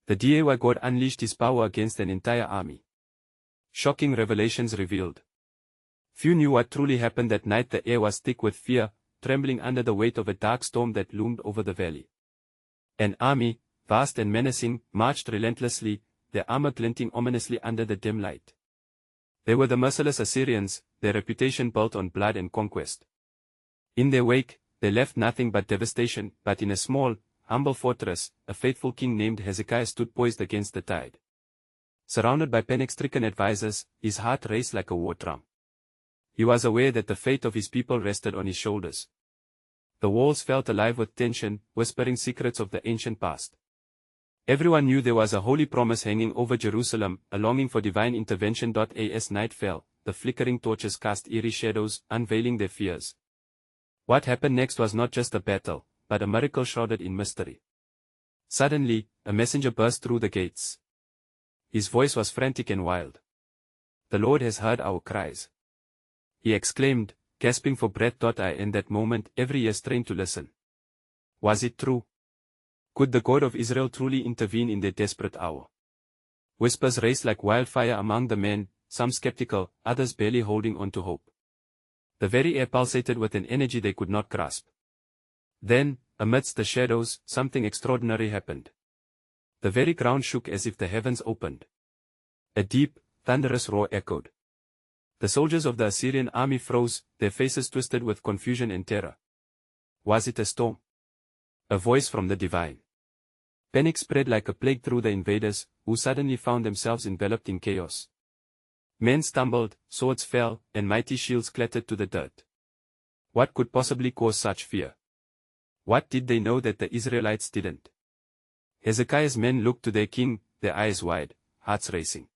The day why God unleashed his power against an entire army. Shocking revelations revealed. Few knew what truly happened that night. The air was thick with fear, trembling under the weight of a dark storm that loomed over the valley. An army, vast and menacing, marched relentlessly, their armor glinting ominously under the dim light. They were the merciless Assyrians, their reputation built on blood and conquest. In their wake, they left nothing but devastation, but in a small, humble fortress, a faithful king named Hezekiah stood poised against the tide. Surrounded by panic-stricken advisors, his heart raced like a war drum. He was aware that the fate of his people rested on his shoulders. The walls felt alive with tension, whispering secrets of the ancient past. Everyone knew there was a holy promise hanging over Jerusalem, a longing for divine intervention. As night fell, the flickering torches cast eerie shadows, unveiling their fears. What happened next was not just a battle, but a miracle shrouded in mystery. Suddenly, a messenger burst through the gates. His voice was frantic and wild. "The Lord has heard our cries," he exclaimed, gasping for breath. In that moment, every ear strained to listen. Was it true? Could the God of Israel truly intervene in their desperate hour? Whispers raced like wildfire among the men, some skeptical, others barely holding on to hope. The very air pulsated with an energy they could not grasp. Then, amidst the shadows, something extraordinary happened. The very ground shook as if the heavens opened. A deep, thunderous roar echoed. The soldiers of the Assyrian army froze, their faces twisted with confusion and terror. Was it a storm? A voice from the divine. Panic spread like a plague through the invaders, who suddenly found themselves enveloped in chaos. Men stumbled, swords fell, and mighty shields clattered to the dirt. What could possibly cause such fear? What did they know that the Israelites didn't? Hezekiah's men looked to their king, their eyes wide, hearts racing.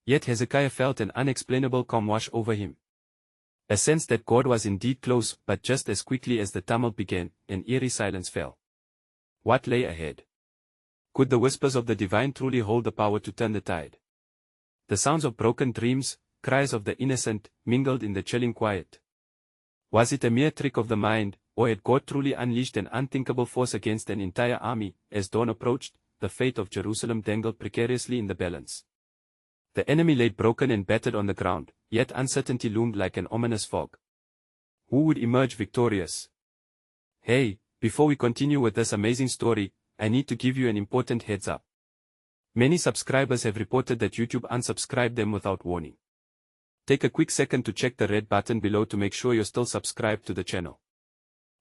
Yet Hezekiah felt an unexplainable calm wash over him. A sense that God was indeed close, but just as quickly as the tumult began, an eerie silence fell. What lay ahead? Could the whispers of the divine truly hold the power to turn the tide? The sounds of broken dreams, cries of the innocent, mingled in the chilling quiet. Was it a mere trick of the mind, or had God truly unleashed an unthinkable force against an entire army? As dawn approached, the fate of Jerusalem dangled precariously in the balance. The enemy lay broken and battered on the ground, yet uncertainty loomed like an ominous fog. Who would emerge victorious? Hey, before we continue with this amazing story, I need to give you an important heads up. Many subscribers have reported that YouTube unsubscribed them without warning. Take a quick second to check the red button below to make sure you're still subscribed to the channel.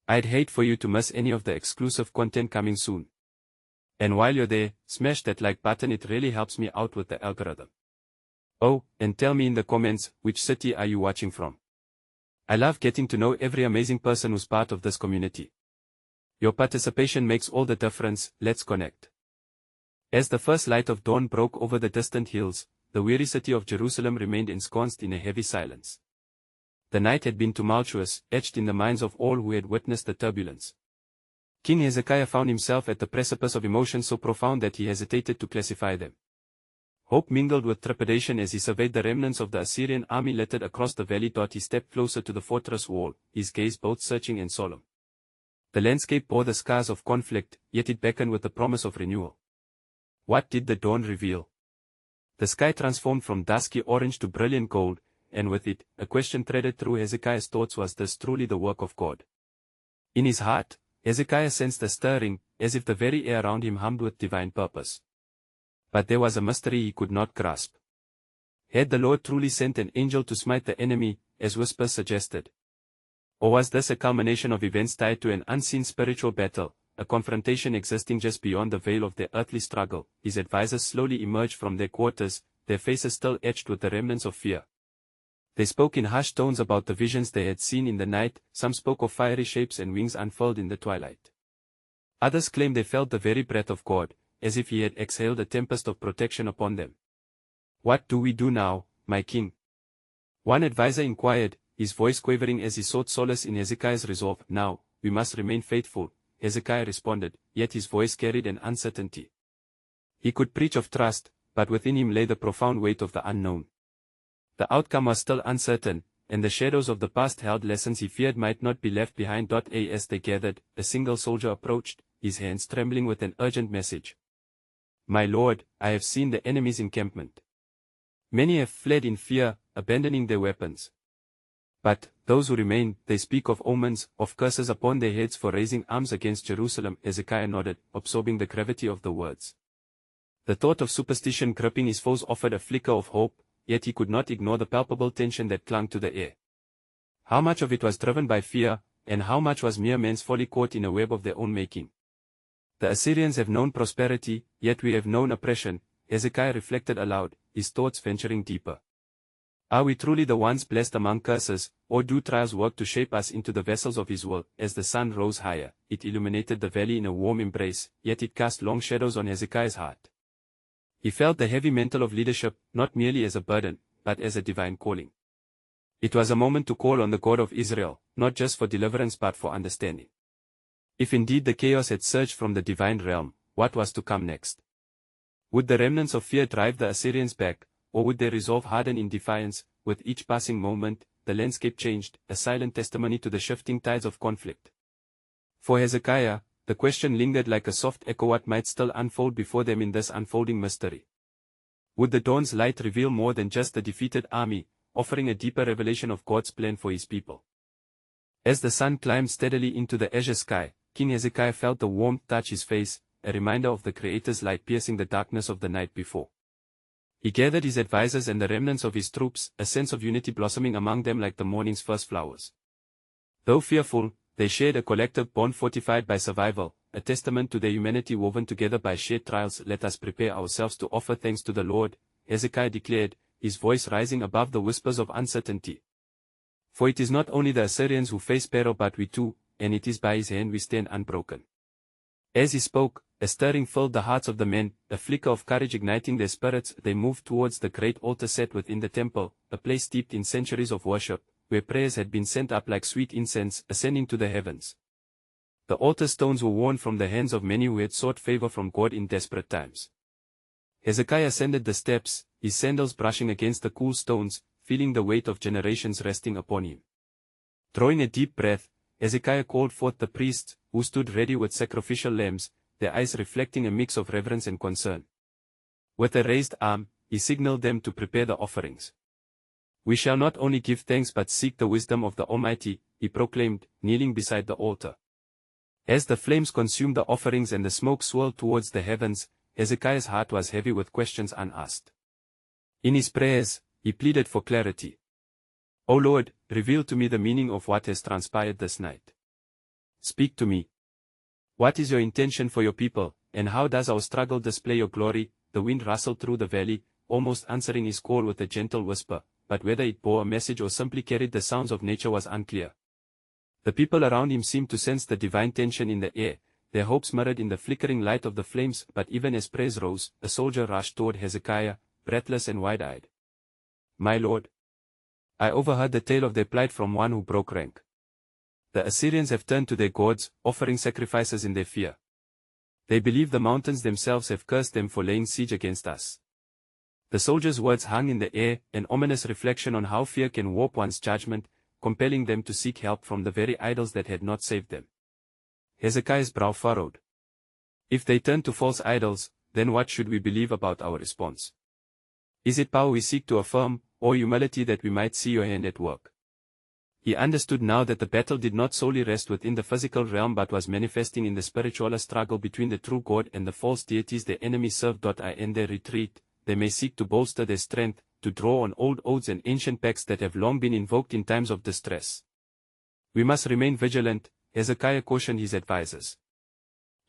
I'd hate for you to miss any of the exclusive content coming soon. And while you're there, smash that like button, it really helps me out with the algorithm. Oh, and tell me in the comments, which city are you watching from? I love getting to know every amazing person who's part of this community. Your participation makes all the difference. Let's connect. As the first light of dawn broke over the distant hills, the weary city of Jerusalem remained ensconced in a heavy silence. The night had been tumultuous, etched in the minds of all who had witnessed the turbulence. King Hezekiah found himself at the precipice of emotions so profound that he hesitated to classify them. Hope mingled with trepidation as he surveyed the remnants of the Assyrian army littered across the valley. He stepped closer to the fortress wall, his gaze both searching and solemn. The landscape bore the scars of conflict, yet it beckoned with the promise of renewal. What did the dawn reveal? The sky transformed from dusky orange to brilliant gold, and with it, a question threaded through Hezekiah's thoughts: was this truly the work of God? In his heart, Hezekiah sensed a stirring, as if the very air around him hummed with divine purpose. But there was a mystery he could not grasp. Had the Lord truly sent an angel to smite the enemy, as whispers suggested? Or was this a culmination of events tied to an unseen spiritual battle, a confrontation existing just beyond the veil of their earthly struggle? His advisors slowly emerged from their quarters, their faces still etched with the remnants of fear. They spoke in hushed tones about the visions they had seen in the night. Some spoke of fiery shapes and wings unfurled in the twilight. Others claimed they felt the very breath of God, as if he had exhaled a tempest of protection upon them. What do we do now, my king? One advisor inquired, his voice quavering as he sought solace in Hezekiah's resolve. Now, we must remain faithful, Hezekiah responded, yet his voice carried an uncertainty. He could preach of trust, but within him lay the profound weight of the unknown. The outcome was still uncertain, and the shadows of the past held lessons he feared might not be left behind. As they gathered, a single soldier approached, his hands trembling with an urgent message. My Lord, I have seen the enemy's encampment. Many have fled in fear, abandoning their weapons. But, those who remain, they speak of omens, of curses upon their heads for raising arms against Jerusalem. Hezekiah nodded, absorbing the gravity of the words. The thought of superstition gripping his foes offered a flicker of hope, yet he could not ignore the palpable tension that clung to the air. How much of it was driven by fear, and how much was mere men's folly caught in a web of their own making? The Assyrians have known prosperity, yet we have known oppression, Hezekiah reflected aloud, his thoughts venturing deeper. Are we truly the ones blessed among curses, or do trials work to shape us into the vessels of his will? As the sun rose higher, it illuminated the valley in a warm embrace, yet it cast long shadows on Hezekiah's heart. He felt the heavy mantle of leadership, not merely as a burden, but as a divine calling. It was a moment to call on the God of Israel, not just for deliverance but for understanding. If indeed the chaos had surged from the divine realm, what was to come next? Would the remnants of fear drive the Assyrians back, or would their resolve harden in defiance? With each passing moment, the landscape changed, a silent testimony to the shifting tides of conflict. For Hezekiah, the question lingered like a soft echo: what might still unfold before them in this unfolding mystery? Would the dawn's light reveal more than just the defeated army, offering a deeper revelation of God's plan for his people? As the sun climbed steadily into the azure sky, King Hezekiah felt the warmth touch his face, a reminder of the Creator's light piercing the darkness of the night before. He gathered his advisors and the remnants of his troops, a sense of unity blossoming among them like the morning's first flowers. Though fearful, they shared a collective bond fortified by survival, a testament to their humanity woven together by shared trials. Let us prepare ourselves to offer thanks to the Lord, Hezekiah declared, his voice rising above the whispers of uncertainty. For it is not only the Assyrians who face peril but we too, and it is by his hand we stand unbroken. As he spoke, a stirring filled the hearts of the men, a flicker of courage igniting their spirits. They moved towards the great altar set within the temple, a place steeped in centuries of worship, where prayers had been sent up like sweet incense, ascending to the heavens. The altar stones were worn from the hands of many who had sought favor from God in desperate times. Hezekiah ascended the steps, his sandals brushing against the cool stones, feeling the weight of generations resting upon him. Drawing a deep breath, Hezekiah called forth the priests, who stood ready with sacrificial lambs, their eyes reflecting a mix of reverence and concern. With a raised arm, he signaled them to prepare the offerings. We shall not only give thanks but seek the wisdom of the Almighty, he proclaimed, kneeling beside the altar. As the flames consumed the offerings and the smoke swirled towards the heavens, Hezekiah's heart was heavy with questions unasked. In his prayers, he pleaded for clarity. O Lord, reveal to me the meaning of what has transpired this night. Speak to me. What is your intention for your people, and how does our struggle display your glory? The wind rustled through the valley, almost answering his call with a gentle whisper, but whether it bore a message or simply carried the sounds of nature was unclear. The people around him seemed to sense the divine tension in the air, their hopes mirrored in the flickering light of the flames. But even as praise rose, a soldier rushed toward Hezekiah, breathless and wide-eyed. My lord, I overheard the tale of their plight from one who broke rank. The Assyrians have turned to their gods, offering sacrifices in their fear. They believe the mountains themselves have cursed them for laying siege against us. The soldier's words hung in the air, an ominous reflection on how fear can warp one's judgment, compelling them to seek help from the very idols that had not saved them. Hezekiah's brow furrowed. If they turn to false idols, then what should we believe about our response? Is it power we seek to affirm, or humility that we might see your hand at work? He understood now that the battle did not solely rest within the physical realm but was manifesting in the spiritual struggle between the true God and the false deities their enemies served. In their retreat, they may seek to bolster their strength, to draw on old oaths and ancient pacts that have long been invoked in times of distress. We must remain vigilant, Hezekiah cautioned his advisors.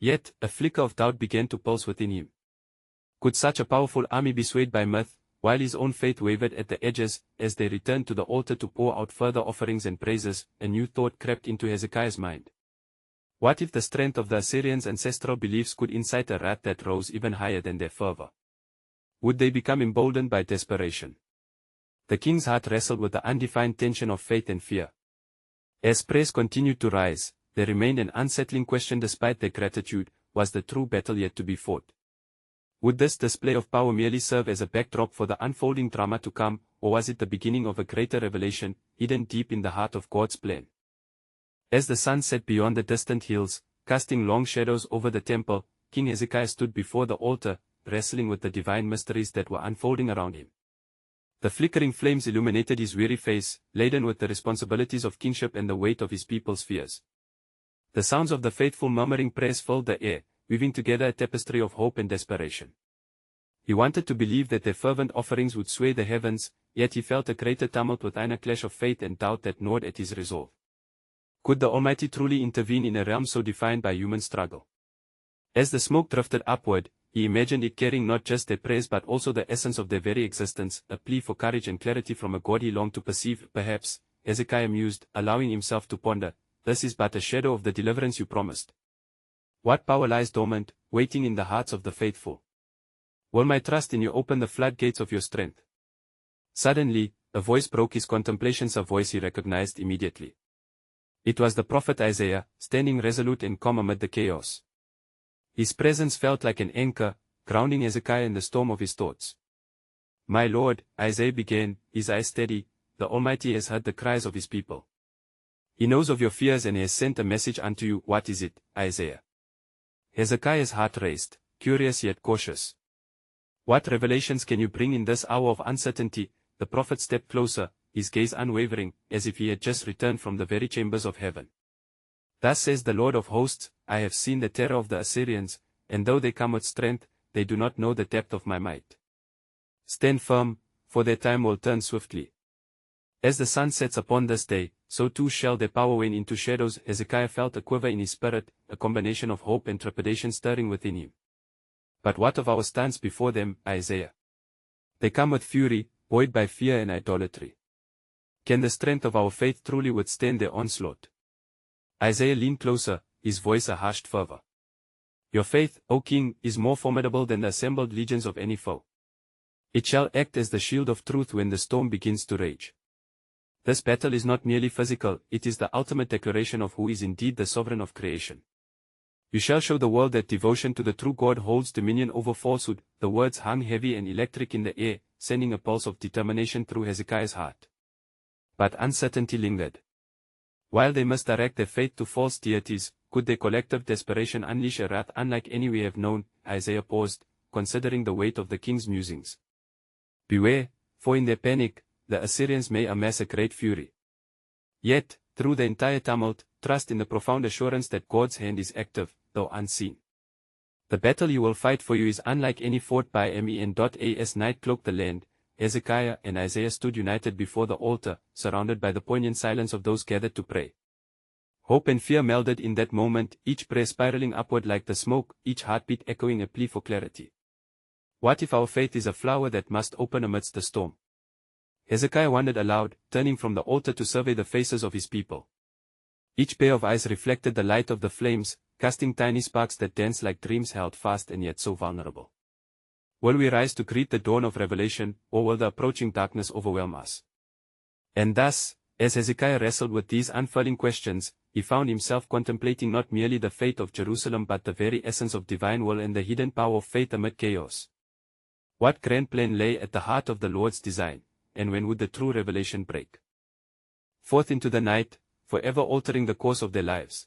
Yet, a flicker of doubt began to pulse within him. Could such a powerful army be swayed by myth, while his own faith wavered at the edges? As they returned to the altar to pour out further offerings and praises, a new thought crept into Hezekiah's mind. What if the strength of the Assyrians' ancestral beliefs could incite a wrath that rose even higher than their fervor? Would they become emboldened by desperation? The king's heart wrestled with the undefined tension of faith and fear. As praise continued to rise, there remained an unsettling question. Despite their gratitude, was the true battle yet to be fought? Would this display of power merely serve as a backdrop for the unfolding drama to come, or was it the beginning of a greater revelation, hidden deep in the heart of God's plan? As the sun set beyond the distant hills, casting long shadows over the temple, King Hezekiah stood before the altar, wrestling with the divine mysteries that were unfolding around him. The flickering flames illuminated his weary face, laden with the responsibilities of kingship and the weight of his people's fears. The sounds of the faithful murmuring prayers filled the air, weaving together a tapestry of hope and desperation. He wanted to believe that their fervent offerings would sway the heavens, yet he felt a greater tumult within, a clash of faith and doubt that gnawed at his resolve. Could the Almighty truly intervene in a realm so defined by human struggle? As the smoke drifted upward, he imagined it carrying not just their prayers but also the essence of their very existence, a plea for courage and clarity from a God he longed to perceive. Perhaps, Hezekiah mused, allowing himself to ponder, this is but a shadow of the deliverance you promised. What power lies dormant, waiting in the hearts of the faithful? Will my trust in you open the floodgates of your strength? Suddenly, a voice broke his contemplations, a voice he recognized immediately. It was the prophet Isaiah, standing resolute and calm amid the chaos. His presence felt like an anchor, grounding Hezekiah in the storm of his thoughts. My lord, Isaiah began, his eyes steady, the Almighty has heard the cries of his people. He knows of your fears and he has sent a message unto you. What is it, Isaiah? Hezekiah's heart raced, curious yet cautious. What revelations can you bring in this hour of uncertainty? The prophet stepped closer, his gaze unwavering, as if he had just returned from the very chambers of heaven. Thus says the Lord of hosts, I have seen the terror of the Assyrians, and though they come with strength, they do not know the depth of my might. Stand firm, for their time will turn swiftly. As the sun sets upon this day, so too shall their power wane into shadows. Hezekiah felt a quiver in his spirit, a combination of hope and trepidation stirring within him. But what of our stance before them, Isaiah? They come with fury, buoyed by fear and idolatry. Can the strength of our faith truly withstand their onslaught? Isaiah leaned closer, his voice a hushed fervor. Your faith, O king, is more formidable than the assembled legions of any foe. It shall act as the shield of truth when the storm begins to rage. This battle is not merely physical, it is the ultimate declaration of who is indeed the sovereign of creation. You shall show the world that devotion to the true God holds dominion over falsehood. The words hung heavy and electric in the air, sending a pulse of determination through Hezekiah's heart. But uncertainty lingered. While they must direct their faith to false deities, could their collective desperation unleash a wrath unlike any we have known? Isaiah paused, considering the weight of the king's musings. Beware, for in their panic, the Assyrians may amass a great fury. Yet, through the entire tumult, trust in the profound assurance that God's hand is active, though unseen. The battle you will fight for you is unlike any fought by me. As night cloaked the land, Hezekiah and Isaiah stood united before the altar, surrounded by the poignant silence of those gathered to pray. Hope and fear melded in that moment, each prayer spiraling upward like the smoke, each heartbeat echoing a plea for clarity. What if our faith is a flower that must open amidst the storm? Hezekiah wondered aloud, turning from the altar to survey the faces of his people. Each pair of eyes reflected the light of the flames, casting tiny sparks that danced like dreams held fast and yet so vulnerable. Will we rise to greet the dawn of revelation, or will the approaching darkness overwhelm us? And thus, as Hezekiah wrestled with these unfurling questions, he found himself contemplating not merely the fate of Jerusalem but the very essence of divine will and the hidden power of faith amid chaos. What grand plan lay at the heart of the Lord's design, and when would the true revelation break forth into the night, forever altering the course of their lives?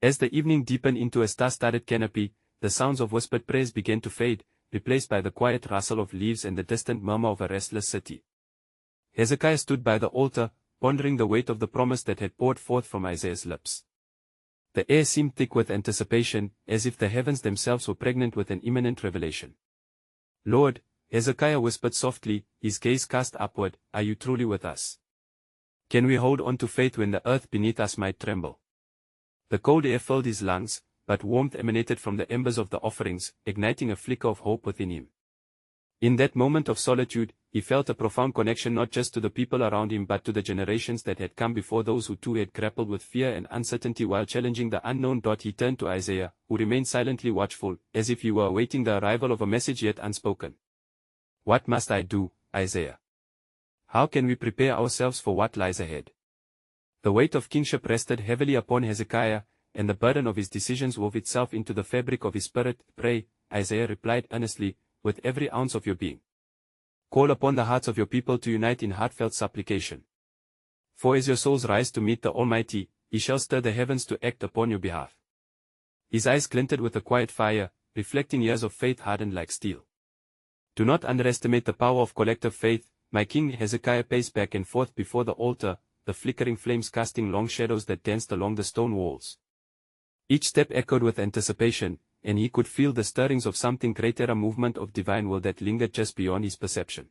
As the evening deepened into a star-studded canopy, the sounds of whispered prayers began to fade, replaced by the quiet rustle of leaves and the distant murmur of a restless city. Hezekiah stood by the altar, pondering the weight of the promise that had poured forth from Isaiah's lips. The air seemed thick with anticipation, as if the heavens themselves were pregnant with an imminent revelation. Lord, Hezekiah whispered softly, his gaze cast upward, are you truly with us? Can we hold on to faith when the earth beneath us might tremble? The cold air filled his lungs, but warmth emanated from the embers of the offerings, igniting a flicker of hope within him. In that moment of solitude, he felt a profound connection not just to the people around him but to the generations that had come before, those who too had grappled with fear and uncertainty while challenging the unknown. He turned to Isaiah, who remained silently watchful, as if he were awaiting the arrival of a message yet unspoken. What must I do, Isaiah? How can we prepare ourselves for what lies ahead? The weight of kingship rested heavily upon Hezekiah, and the burden of his decisions wove itself into the fabric of his spirit. Pray, Isaiah replied earnestly, with every ounce of your being. Call upon the hearts of your people to unite in heartfelt supplication. For as your souls rise to meet the Almighty, he shall stir the heavens to act upon your behalf. His eyes glinted with a quiet fire, reflecting years of faith hardened like steel. Do not underestimate the power of collective faith. My king Hezekiah paced back and forth before the altar, the flickering flames casting long shadows that danced along the stone walls. Each step echoed with anticipation, and he could feel the stirrings of something greater, a movement of divine will that lingered just beyond his perception.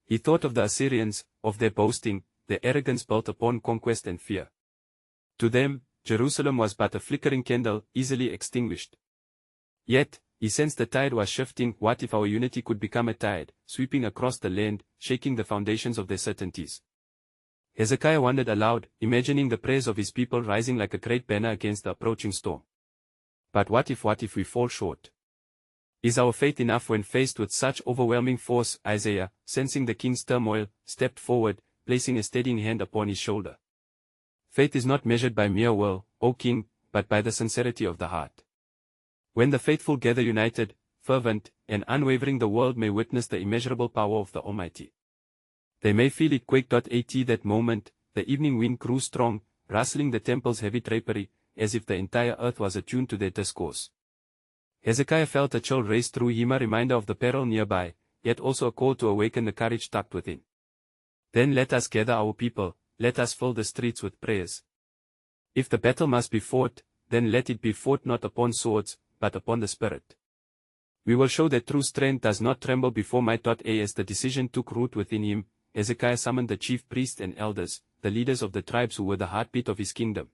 He thought of the Assyrians, of their boasting, their arrogance built upon conquest and fear. To them, Jerusalem was but a flickering candle, easily extinguished. Yet, he sensed the tide was shifting. What if our unity could become a tide, sweeping across the land, shaking the foundations of their certainties? Hezekiah wondered aloud, imagining the prayers of his people rising like a great banner against the approaching storm. But what if we fall short? Is our faith enough when faced with such overwhelming force? Isaiah, sensing the king's turmoil, stepped forward, placing a steadying hand upon his shoulder. Faith is not measured by mere will, O king, but by the sincerity of the heart. When the faithful gather united, fervent, and unwavering, the world may witness the immeasurable power of the Almighty. They may feel it quake. At that moment, the evening wind grew strong, rustling the temple's heavy drapery, as if the entire earth was attuned to their discourse. Hezekiah felt a chill race through him, a reminder of the peril nearby, yet also a call to awaken the courage tucked within. Then let us gather our people, let us fill the streets with prayers. If the battle must be fought, then let it be fought not upon swords, but upon the Spirit. We will show that true strength does not tremble before might. As the decision took root within him, Hezekiah summoned the chief priests and elders, the leaders of the tribes who were the heartbeat of his kingdom.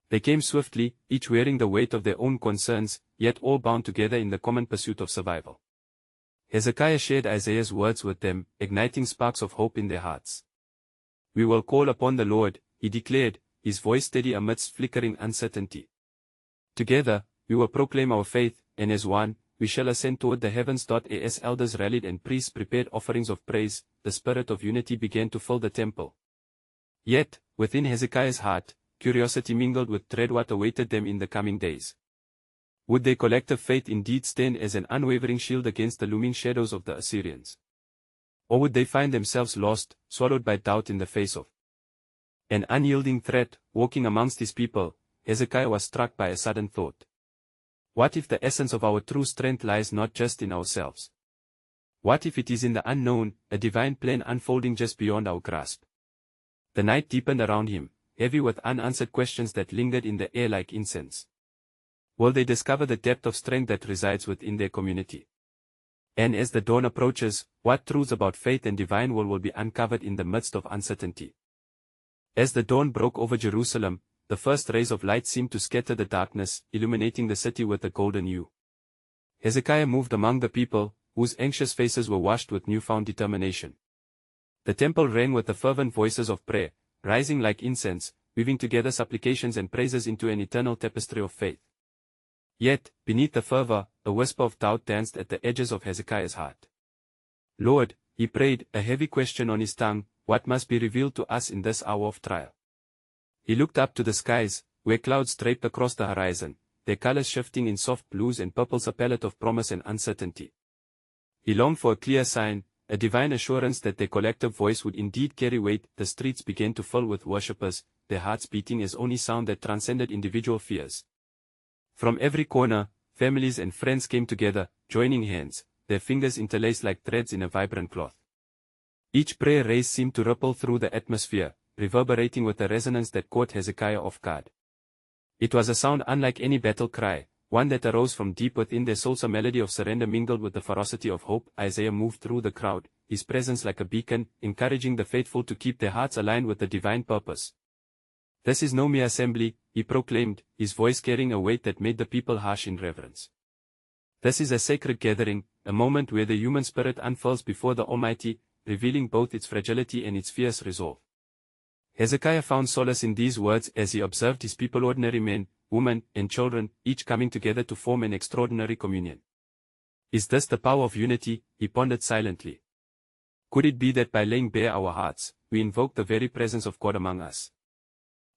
They came swiftly, each wearing the weight of their own concerns, yet all bound together in the common pursuit of survival. Hezekiah shared Isaiah's words with them, igniting sparks of hope in their hearts. We will call upon the Lord, he declared, his voice steady amidst flickering uncertainty. Together, we will proclaim our faith, and as one, we shall ascend toward the heavens. As elders rallied and priests prepared offerings of praise, the spirit of unity began to fill the temple. Yet, within Hezekiah's heart, curiosity mingled with dread. What awaited them in the coming days? Would their collective faith indeed stand as an unwavering shield against the looming shadows of the Assyrians? Or would they find themselves lost, swallowed by doubt in the face of an unyielding threat? Walking amongst his people, Hezekiah was struck by a sudden thought. What if the essence of our true strength lies not just in ourselves? What if it is in the unknown, a divine plan unfolding just beyond our grasp? The night deepened around him, heavy with unanswered questions that lingered in the air like incense. Will they discover the depth of strength that resides within their community? And as the dawn approaches, what truths about faith and divine will be uncovered in the midst of uncertainty? As the dawn broke over Jerusalem, the first rays of light seemed to scatter the darkness, illuminating the city with a golden hue. Hezekiah moved among the people, whose anxious faces were washed with newfound determination. The temple rang with the fervent voices of prayer, rising like incense, weaving together supplications and praises into an eternal tapestry of faith. Yet, beneath the fervor, a whisper of doubt danced at the edges of Hezekiah's heart. Lord, he prayed, a heavy question on his tongue, what must be revealed to us in this hour of trial? He looked up to the skies, where clouds draped across the horizon, their colors shifting in soft blues and purples, a palette of promise and uncertainty. He longed for a clear sign, a divine assurance that their collective voice would indeed carry weight. The streets began to fill with worshippers, their hearts beating as only sound that transcended individual fears. From every corner, families and friends came together, joining hands, their fingers interlaced like threads in a vibrant cloth. Each prayer raised seemed to ripple through the atmosphere, reverberating with a resonance that caught Hezekiah off guard. It was a sound unlike any battle cry, one that arose from deep within their souls, a melody of surrender mingled with the ferocity of hope. Isaiah moved through the crowd, his presence like a beacon, encouraging the faithful to keep their hearts aligned with the divine purpose. This is no mere assembly, he proclaimed, his voice carrying a weight that made the people hush in reverence. This is a sacred gathering, a moment where the human spirit unfurls before the Almighty, revealing both its fragility and its fierce resolve. Hezekiah found solace in these words as he observed his people, ordinary men, women, and children, each coming together to form an extraordinary communion. Is this the power of unity? He pondered silently. Could it be that by laying bare our hearts, we invoke the very presence of God among us?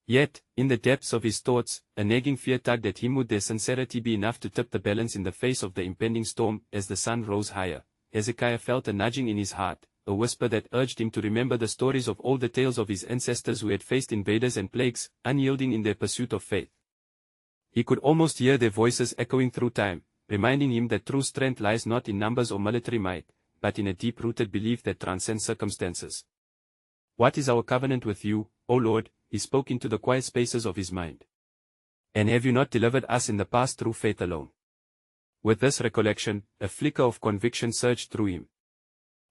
Yet, in the depths of his thoughts, a nagging fear tugged at him. Would their sincerity be enough to tip the balance in the face of the impending storm? As the sun rose higher, Hezekiah felt a nudging in his heart, a whisper that urged him to remember the stories of all the tales of his ancestors who had faced invaders and plagues, unyielding in their pursuit of faith. He could almost hear their voices echoing through time, reminding him that true strength lies not in numbers or military might, but in a deep-rooted belief that transcends circumstances. "What is our covenant with you, O Lord?" he spoke into the quiet spaces of his mind. "And have you not delivered us in the past through faith alone?" With this recollection, a flicker of conviction surged through him.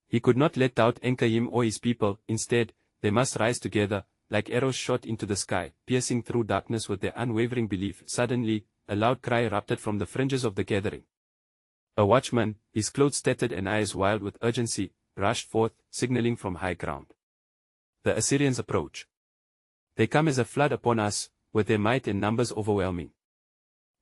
He could not let doubt anchor him or his people. Instead, they must rise together, like arrows shot into the sky, piercing through darkness with their unwavering belief. Suddenly, a loud cry erupted from the fringes of the gathering. A watchman, his clothes tattered and eyes wild with urgency, rushed forth, signaling from high ground. "The Assyrians approach. They come as a flood upon us, with their might and numbers overwhelming."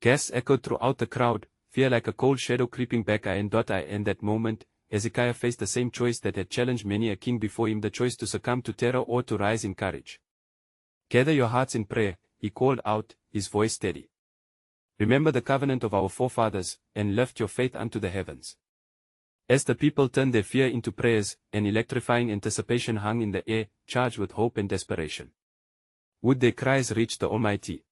Gasps echoed throughout the crowd, fear like a cold shadow creeping back. In that moment, Hezekiah faced the same choice that had challenged many a king before him, the choice to succumb to terror or to rise in courage. "Gather your hearts in prayer," he called out, his voice steady. "Remember the covenant of our forefathers, and lift your faith unto the heavens." As the people turned their fear into prayers, an electrifying anticipation hung in the air, charged with hope and desperation. Would their cries reach the Almighty?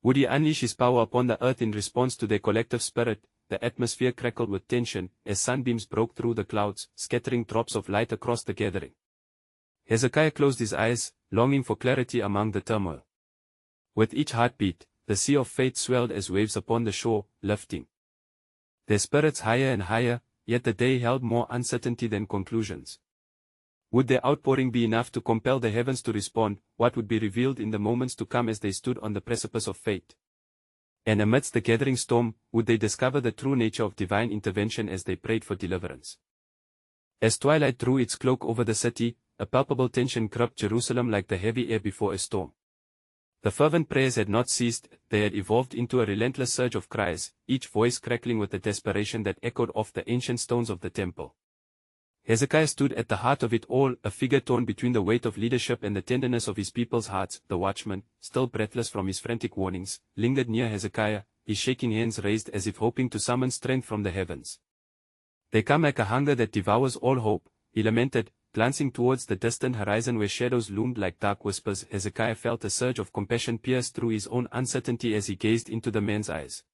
Would he unleash his power upon the earth in response to their collective spirit? The atmosphere crackled with tension, as sunbeams broke through the clouds, scattering drops of light across the gathering. Hezekiah closed his eyes, longing for clarity among the turmoil. With each heartbeat, the sea of faith swelled as waves upon the shore, lifting their spirits higher and higher, yet the day held more uncertainty than conclusions. Would their outpouring be enough to compel the heavens to respond? What would be revealed in the moments to come as they stood on the precipice of fate? And amidst the gathering storm, would they discover the true nature of divine intervention as they prayed for deliverance? As twilight drew its cloak over the city, a palpable tension gripped Jerusalem like the heavy air before a storm. The fervent prayers had not ceased, they had evolved into a relentless surge of cries, each voice crackling with a desperation that echoed off the ancient stones of the temple. Hezekiah stood at the heart of it all, a figure torn between the weight of leadership and the tenderness of his people's hearts. The watchman, still breathless from his frantic warnings, lingered near Hezekiah, his shaking hands raised as if hoping to summon strength from the heavens. "They come like a hunger that devours all hope," he lamented, glancing towards the distant horizon where shadows loomed like dark whispers. Hezekiah felt a surge of compassion pierce through his own uncertainty as he gazed into the man's eyes.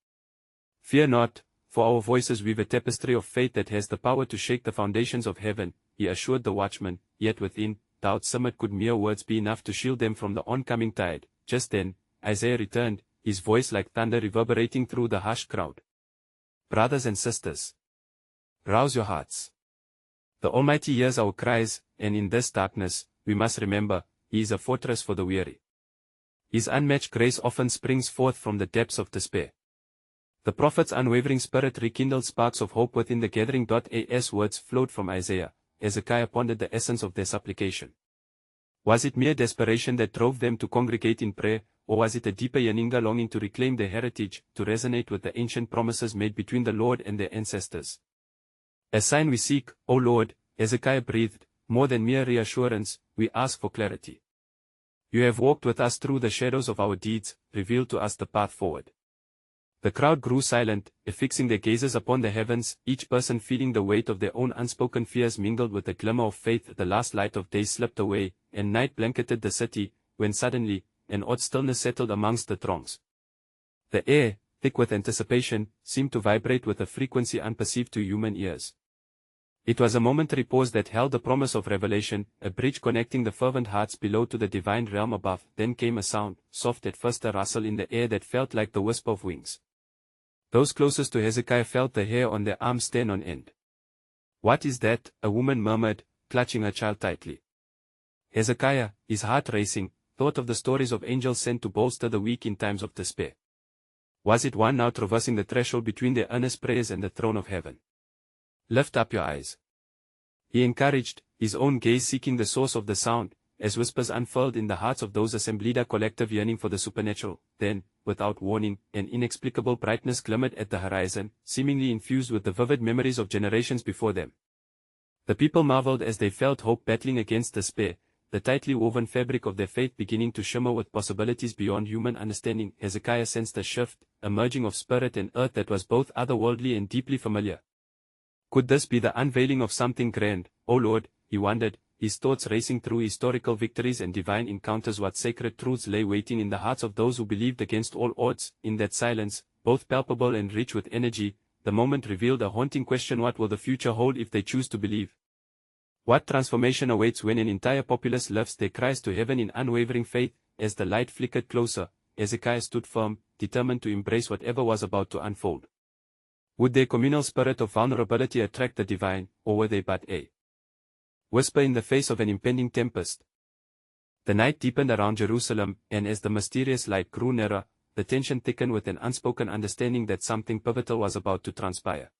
"Fear not, for our voices weave a tapestry of faith that has the power to shake the foundations of heaven," he assured the watchman, yet within, doubt simmered. Could mere words be enough to shield them from the oncoming tide? Just then, Isaiah returned, his voice like thunder reverberating through the hushed crowd. "Brothers and sisters, rouse your hearts. The Almighty hears our cries, and in this darkness, we must remember, He is a fortress for the weary. His unmatched grace often springs forth from the depths of despair." The prophet's unwavering spirit rekindled sparks of hope within the gathering. As words flowed from Isaiah, Hezekiah pondered the essence of their supplication. Was it mere desperation that drove them to congregate in prayer, or was it a deeper yearning, longing to reclaim their heritage, to resonate with the ancient promises made between the Lord and their ancestors? "A sign we seek, O Lord," Hezekiah breathed, "more than mere reassurance, we ask for clarity. You have walked with us through the shadows of our deeds, reveal to us the path forward." The crowd grew silent, affixing their gazes upon the heavens, each person feeling the weight of their own unspoken fears mingled with the glimmer of faith. The last light of day slipped away, and night blanketed the city, when suddenly, an odd stillness settled amongst the throngs. The air, thick with anticipation, seemed to vibrate with a frequency unperceived to human ears. It was a momentary pause that held the promise of revelation, a bridge connecting the fervent hearts below to the divine realm above. Then came a sound, soft at first, a rustle in the air that felt like the whisper of wings. Those closest to Hezekiah felt the hair on their arms stand on end. "What is that?" a woman murmured, clutching her child tightly. Hezekiah, his heart racing, thought of the stories of angels sent to bolster the weak in times of despair. Was it one now traversing the threshold between their earnest prayers and the throne of heaven? "Lift up your eyes," he encouraged, his own gaze seeking the source of the sound, as whispers unfurled in the hearts of those assembled, a collective yearning for the supernatural. Then, without warning, an inexplicable brightness glimmered at the horizon, seemingly infused with the vivid memories of generations before them. The people marveled as they felt hope battling against despair, the tightly woven fabric of their faith beginning to shimmer with possibilities beyond human understanding. Hezekiah sensed a shift, a merging of spirit and earth that was both otherworldly and deeply familiar. Could this be the unveiling of something grand, O Lord? He wondered, his thoughts racing through historical victories and divine encounters. What sacred truths lay waiting in the hearts of those who believed against all odds? In that silence, both palpable and rich with energy. The moment revealed a haunting question: what will the future hold if they choose to believe? What transformation awaits when an entire populace lifts their cries to heaven in unwavering faith? As the light flickered closer, Hezekiah stood firm, determined to embrace whatever was about to unfold. Would their communal spirit of vulnerability attract the divine, or were they but a whisper in the face of an impending tempest? The night deepened around Jerusalem, and as the mysterious light grew nearer, the tension thickened with an unspoken understanding that something pivotal was about to transpire.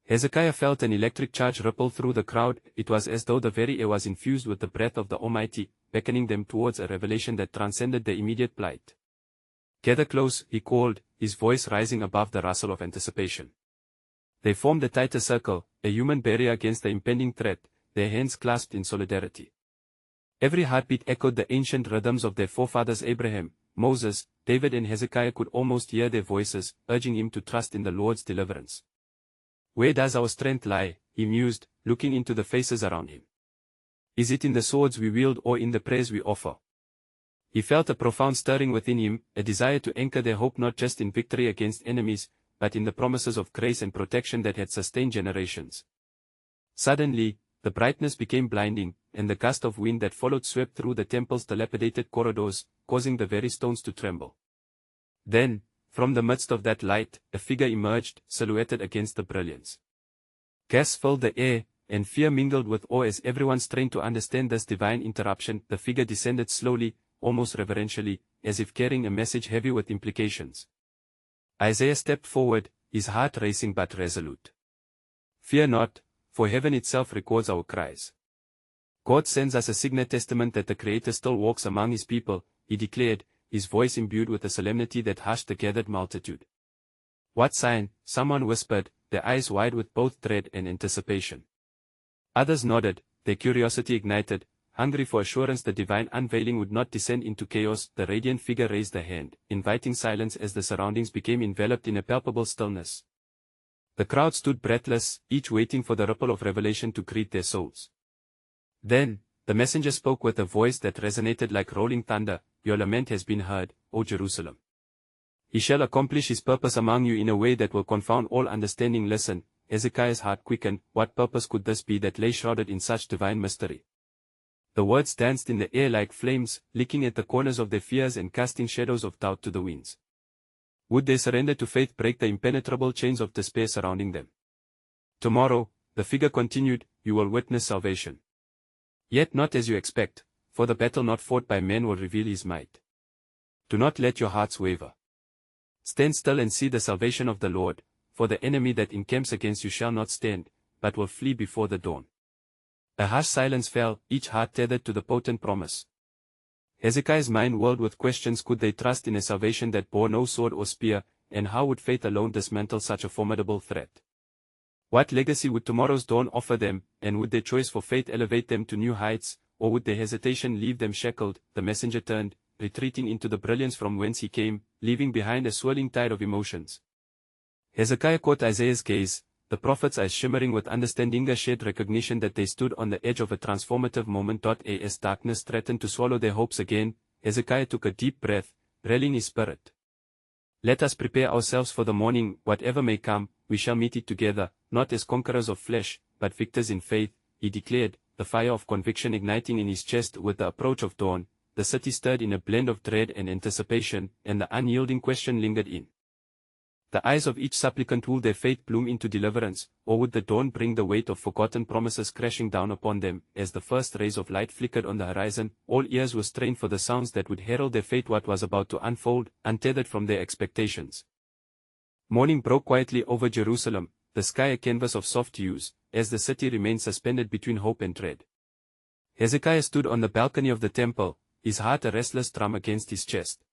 Hezekiah felt an electric charge ripple through the crowd. It was as though the very air was infused with the breath of the Almighty, beckoning them towards a revelation that transcended their immediate plight. "Gather close," he called, his voice rising above the rustle of anticipation. They formed a tighter circle, a human barrier against the impending threat, their hands clasped in solidarity. Every heartbeat echoed the ancient rhythms of their forefathers. Abraham, Moses, David and Hezekiah could almost hear their voices, urging him to trust in the Lord's deliverance. "Where does our strength lie?" he mused, looking into the faces around him. "Is it in the swords we wield or in the prayers we offer?" He felt a profound stirring within him, a desire to anchor their hope not just in victory against enemies, but in the promises of grace and protection that had sustained generations. Suddenly, the brightness became blinding, and the gust of wind that followed swept through the temple's dilapidated corridors, causing the very stones to tremble. Then, from the midst of that light, a figure emerged, silhouetted against the brilliance. Gasps filled the air, and fear mingled with awe as everyone strained to understand this divine interruption. The figure descended slowly, almost reverentially, as if carrying a message heavy with implications. Isaiah stepped forward, his heart racing but resolute. "Fear not, for heaven itself records our cries. God sends us a signet testament that the Creator still walks among His people," he declared, his voice imbued with a solemnity that hushed the gathered multitude. "What sign?" someone whispered, their eyes wide with both dread and anticipation. Others nodded, their curiosity ignited, hungry for assurance the divine unveiling would not descend into chaos. The radiant figure raised a hand, inviting silence as the surroundings became enveloped in a palpable stillness. The crowd stood breathless, each waiting for the ripple of revelation to greet their souls. Then, the messenger spoke with a voice that resonated like rolling thunder. "Your lament has been heard, O Jerusalem. He shall accomplish his purpose among you in a way that will confound all understanding." Listen, Hezekiah's heart quickened. What purpose could this be that lay shrouded in such divine mystery? The words danced in the air like flames, licking at the corners of their fears and casting shadows of doubt to the winds. Would their surrender to faith break the impenetrable chains of despair surrounding them? "Tomorrow," the figure continued, "you will witness salvation. Yet not as you expect, for the battle not fought by men will reveal his might. Do not let your hearts waver. Stand still and see the salvation of the Lord, for the enemy that encamps against you shall not stand, but will flee before the dawn." A harsh silence fell, each heart tethered to the potent promise. Hezekiah's mind whirled with questions. Could they trust in a salvation that bore no sword or spear, and how would faith alone dismantle such a formidable threat? What legacy would tomorrow's dawn offer them, and would their choice for faith elevate them to new heights, or would their hesitation leave them shackled? The messenger turned, retreating into the brilliance from whence he came, leaving behind a swirling tide of emotions. Hezekiah caught Isaiah's gaze, the prophet's eyes shimmering with understanding. A shared recognition that they stood on the edge of a transformative moment. As darkness threatened to swallow their hopes again, Hezekiah took a deep breath, rallying his spirit. "Let us prepare ourselves for the morning. Whatever may come, we shall meet it together, not as conquerors of flesh, but victors in faith," he declared, the fire of conviction igniting in his chest. With the approach of dawn, the city stirred in a blend of dread and anticipation, and the unyielding question lingered in the eyes of each supplicant: will their faith bloom into deliverance, or would the dawn bring the weight of forgotten promises crashing down upon them? As the first rays of light flickered on the horizon, all ears were strained for the sounds that would herald their fate. What was about to unfold, untethered from their expectations? Morning broke quietly over Jerusalem, the sky a canvas of soft hues, as the city remained suspended between hope and dread. Hezekiah stood on the balcony of the temple, his heart a restless drum against his chest.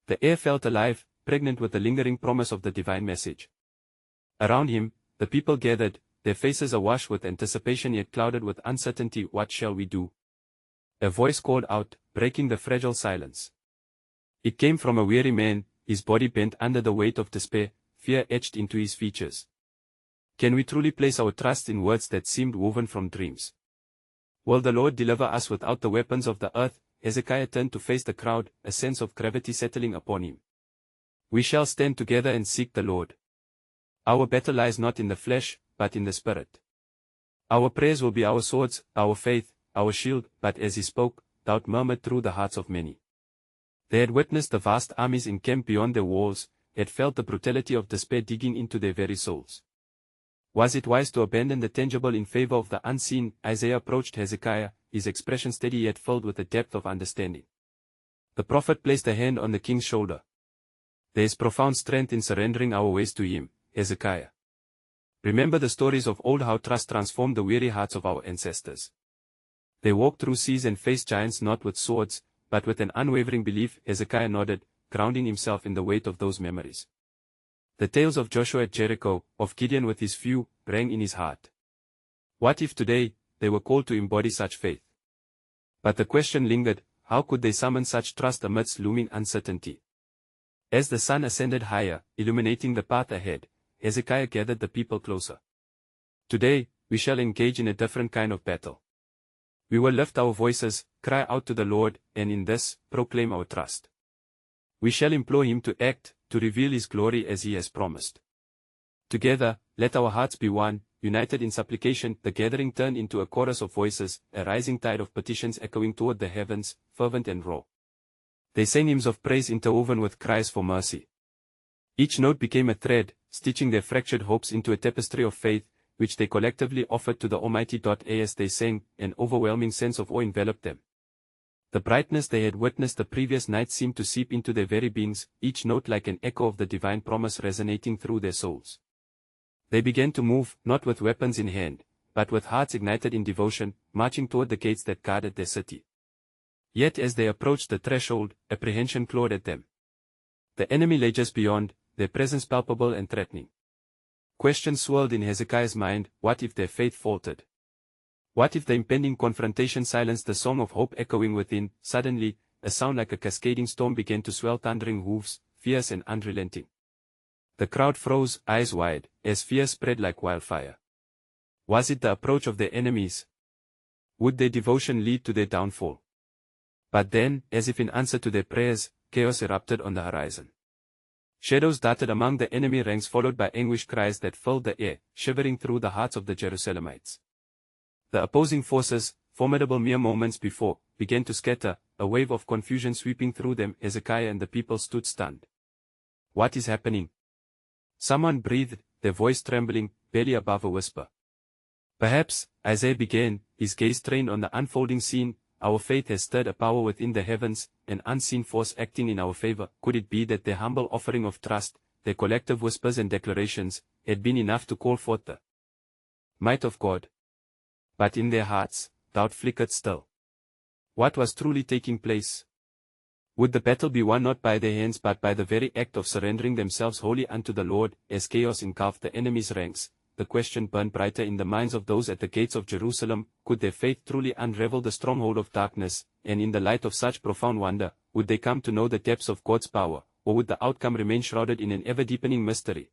The air felt alive, pregnant with the lingering promise of the divine message. Around him, the people gathered, their faces awash with anticipation yet clouded with uncertainty. "What shall we do?" a voice called out, breaking the fragile silence. It came from a weary man, his body bent under the weight of despair, fear etched into his features. Can we truly place our trust in words that seemed woven from dreams? Will the Lord deliver us without the weapons of the earth? Hezekiah turned to face the crowd, a sense of gravity settling upon him. We shall stand together and seek the Lord. Our battle lies not in the flesh, but in the Spirit. Our prayers will be our swords, our faith, our shield, but as he spoke, doubt murmured through the hearts of many. They had witnessed the vast armies encamped beyond their walls, had felt the brutality of despair digging into their very souls. Was it wise to abandon the tangible in favor of the unseen? Isaiah approached Hezekiah, his expression steady yet filled with a depth of understanding. The prophet placed a hand on the king's shoulder. There is profound strength in surrendering our ways to him, Hezekiah. Remember the stories of old, how trust transformed the weary hearts of our ancestors. They walked through seas and faced giants not with swords, but with an unwavering belief. Hezekiah nodded, grounding himself in the weight of those memories. The tales of Joshua at Jericho, of Gideon with his few, rang in his heart. What if today, they were called to embody such faith? But the question lingered, how could they summon such trust amidst looming uncertainty? As the sun ascended higher, illuminating the path ahead, Hezekiah gathered the people closer. Today, we shall engage in a different kind of battle. We will lift our voices, cry out to the Lord, and in this, proclaim our trust. We shall implore him to act, to reveal his glory as he has promised. Together, let our hearts be one, united in supplication. The gathering turned into a chorus of voices, a rising tide of petitions echoing toward the heavens, fervent and raw. They sang hymns of praise interwoven with cries for mercy. Each note became a thread, stitching their fractured hopes into a tapestry of faith, which they collectively offered to the Almighty. As they sang, an overwhelming sense of awe enveloped them. The brightness they had witnessed the previous night seemed to seep into their very beings, each note like an echo of the divine promise resonating through their souls. They began to move, not with weapons in hand, but with hearts ignited in devotion, marching toward the gates that guarded their city. Yet as they approached the threshold, apprehension clawed at them. The enemy lay just beyond, their presence palpable and threatening. Questions swirled in Hezekiah's mind. What if their faith faltered? What if the impending confrontation silenced the song of hope echoing within? Suddenly, a sound like a cascading storm began to swell, thundering hooves, fierce and unrelenting. The crowd froze, eyes wide, as fear spread like wildfire. Was it the approach of their enemies? Would their devotion lead to their downfall? But then, as if in answer to their prayers, chaos erupted on the horizon. Shadows darted among the enemy ranks, followed by anguished cries that filled the air, shivering through the hearts of the Jerusalemites. The opposing forces, formidable mere moments before, began to scatter, a wave of confusion sweeping through them. Hezekiah and the people stood stunned. What is happening? Someone breathed, their voice trembling, barely above a whisper. Perhaps, Isaiah began, his gaze trained on the unfolding scene. Our faith has stirred a power within the heavens, an unseen force acting in our favor. Could it be that their humble offering of trust, their collective whispers and declarations, had been enough to call forth the might of God? But in their hearts, doubt flickered still. What was truly taking place? Would the battle be won not by their hands but by the very act of surrendering themselves wholly unto the Lord? As chaos engulfed the enemy's ranks, the question burned brighter in the minds of those at the gates of Jerusalem. Could their faith truly unravel the stronghold of darkness? And in the light of such profound wonder, would they come to know the depths of God's power, or would the outcome remain shrouded in an ever-deepening mystery?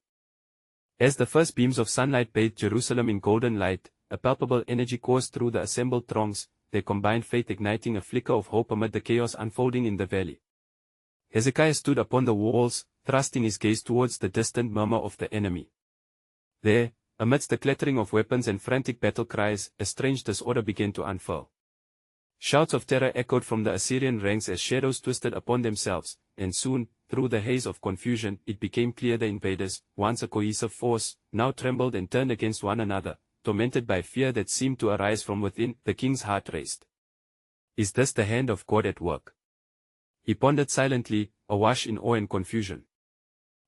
As the first beams of sunlight bathed Jerusalem in golden light, a palpable energy coursed through the assembled throngs, their combined faith igniting a flicker of hope amid the chaos unfolding in the valley. Hezekiah stood upon the walls, thrusting his gaze towards the distant murmur of the enemy. There, amidst the clattering of weapons and frantic battle cries, a strange disorder began to unfurl. Shouts of terror echoed from the Assyrian ranks as shadows twisted upon themselves, and soon, through the haze of confusion, it became clear the invaders, once a cohesive force, now trembled and turned against one another, tormented by fear that seemed to arise from within. The king's heart raced. Is this the hand of God at work? He pondered silently, awash in awe and confusion.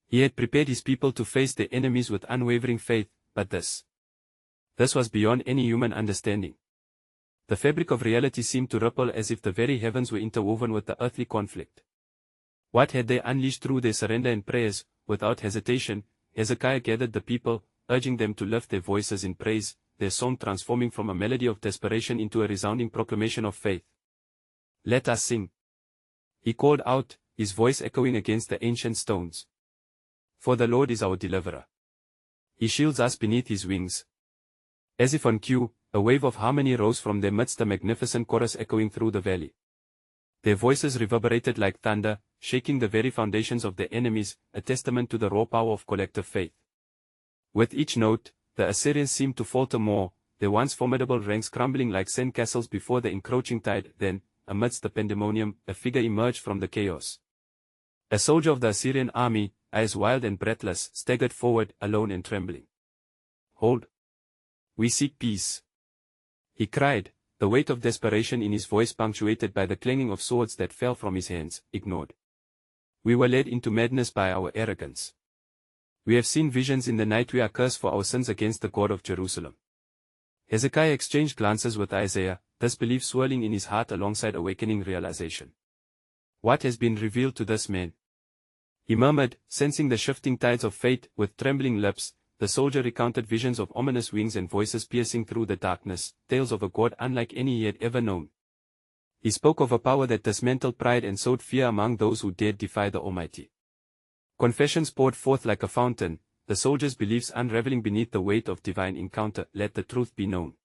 He had prepared his people to face their enemies with unwavering faith, but this was beyond any human understanding. The fabric of reality seemed to ripple as if the very heavens were interwoven with the earthly conflict. What had they unleashed through their surrender and prayers? Without hesitation, Hezekiah gathered the people, urging them to lift their voices in praise, their song transforming from a melody of desperation into a resounding proclamation of faith. Let us sing. He called out, his voice echoing against the ancient stones. For the Lord is our deliverer. He shields us beneath his wings. As if on cue, a wave of harmony rose from their midst, a magnificent chorus echoing through the valley. Their voices reverberated like thunder, shaking the very foundations of their enemies, a testament to the raw power of collective faith. With each note, the Assyrians seemed to falter more, their once formidable ranks crumbling like sand castles before the encroaching tide. Then, amidst the pandemonium, a figure emerged from the chaos. A soldier of the Assyrian army, eyes wild and breathless, staggered forward, alone and trembling. "Hold! We seek peace," he cried, the weight of desperation in his voice punctuated by the clanging of swords that fell from his hands. "Ignored. We were led into madness by our arrogance. We have seen visions in the night. We are cursed for our sins against the God of Jerusalem." Hezekiah exchanged glances with Isaiah, disbelief swirling in his heart alongside awakening realization. "What has been revealed to this man?" he murmured, sensing the shifting tides of fate. With trembling lips, the soldier recounted visions of ominous wings and voices piercing through the darkness, tales of a God unlike any he had ever known. He spoke of a power that dismantled pride and sowed fear among those who dared defy the Almighty. Confessions poured forth like a fountain, the soldier's beliefs unraveling beneath the weight of divine encounter. "Let the truth be known,"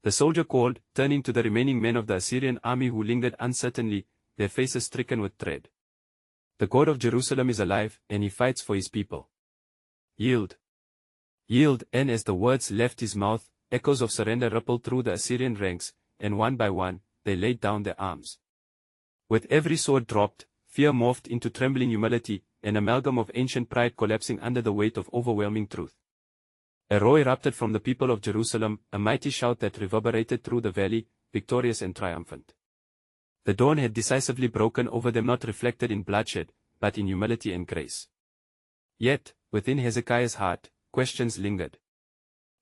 the soldier called, turning to the remaining men of the Assyrian army who lingered uncertainly, their faces stricken with dread. "The God of Jerusalem is alive, and he fights for his people. Yield! Yield!" And as the words left his mouth, echoes of surrender rippled through the Assyrian ranks, and one by one, they laid down their arms. With every sword dropped, fear morphed into trembling humility, an amalgam of ancient pride collapsing under the weight of overwhelming truth. A roar erupted from the people of Jerusalem, a mighty shout that reverberated through the valley, victorious and triumphant. The dawn had decisively broken over them, not reflected in bloodshed, but in humility and grace. Yet, within Hezekiah's heart, questions lingered.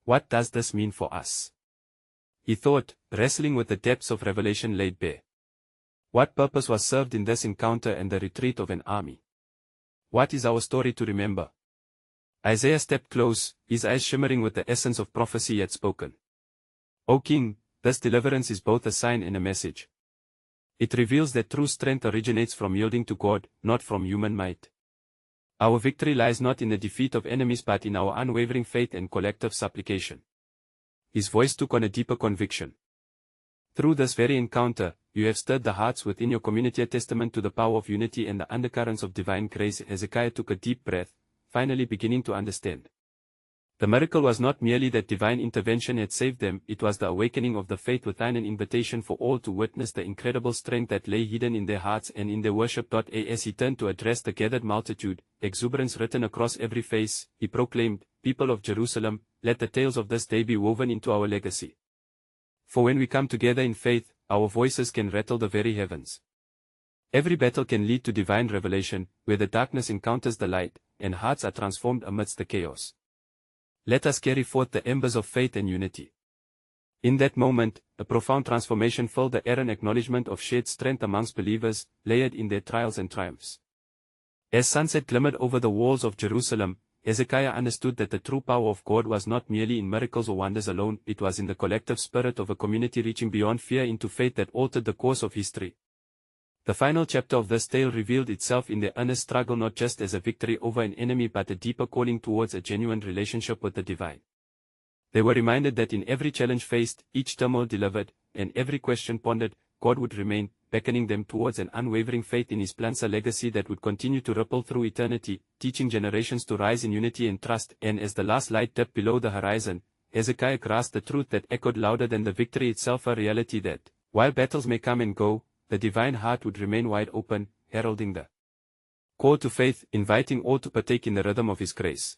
What does this mean for us? He thought, wrestling with the depths of revelation laid bare. What purpose was served in this encounter and the retreat of an army? What is our story to remember? Isaiah stepped close, his eyes shimmering with the essence of prophecy he had spoken. "O King, this deliverance is both a sign and a message. It reveals that true strength originates from yielding to God, not from human might. Our victory lies not in the defeat of enemies but in our unwavering faith and collective supplication." His voice took on a deeper conviction. "Through this very encounter, you have stirred the hearts within your community, a testament to the power of unity and the undercurrents of divine grace." Hezekiah took a deep breath, finally beginning to understand. The miracle was not merely that divine intervention had saved them, it was the awakening of the faith within, an invitation for all to witness the incredible strength that lay hidden in their hearts and in their worship. As he turned to address the gathered multitude, exuberance written across every face, he proclaimed, "People of Jerusalem, let the tales of this day be woven into our legacy. For when we come together in faith, our voices can rattle the very heavens. Every battle can lead to divine revelation, where the darkness encounters the light, and hearts are transformed amidst the chaos. Let us carry forth the embers of faith and unity." In that moment, a profound transformation filled the air, an acknowledgement of shared strength amongst believers, layered in their trials and triumphs. As sunset glimmered over the walls of Jerusalem, Hezekiah understood that the true power of God was not merely in miracles or wonders alone, it was in the collective spirit of a community reaching beyond fear into faith that altered the course of history. The final chapter of this tale revealed itself in their earnest struggle, not just as a victory over an enemy but a deeper calling towards a genuine relationship with the divine. They were reminded that in every challenge faced, each turmoil delivered, and every question pondered, God would remain, beckoning them towards an unwavering faith in his plans, a legacy that would continue to ripple through eternity, teaching generations to rise in unity and trust. And as the last light dipped below the horizon, Hezekiah grasped the truth that echoed louder than the victory itself, a reality that, while battles may come and go, the divine heart would remain wide open, heralding the call to faith, inviting all to partake in the rhythm of his grace.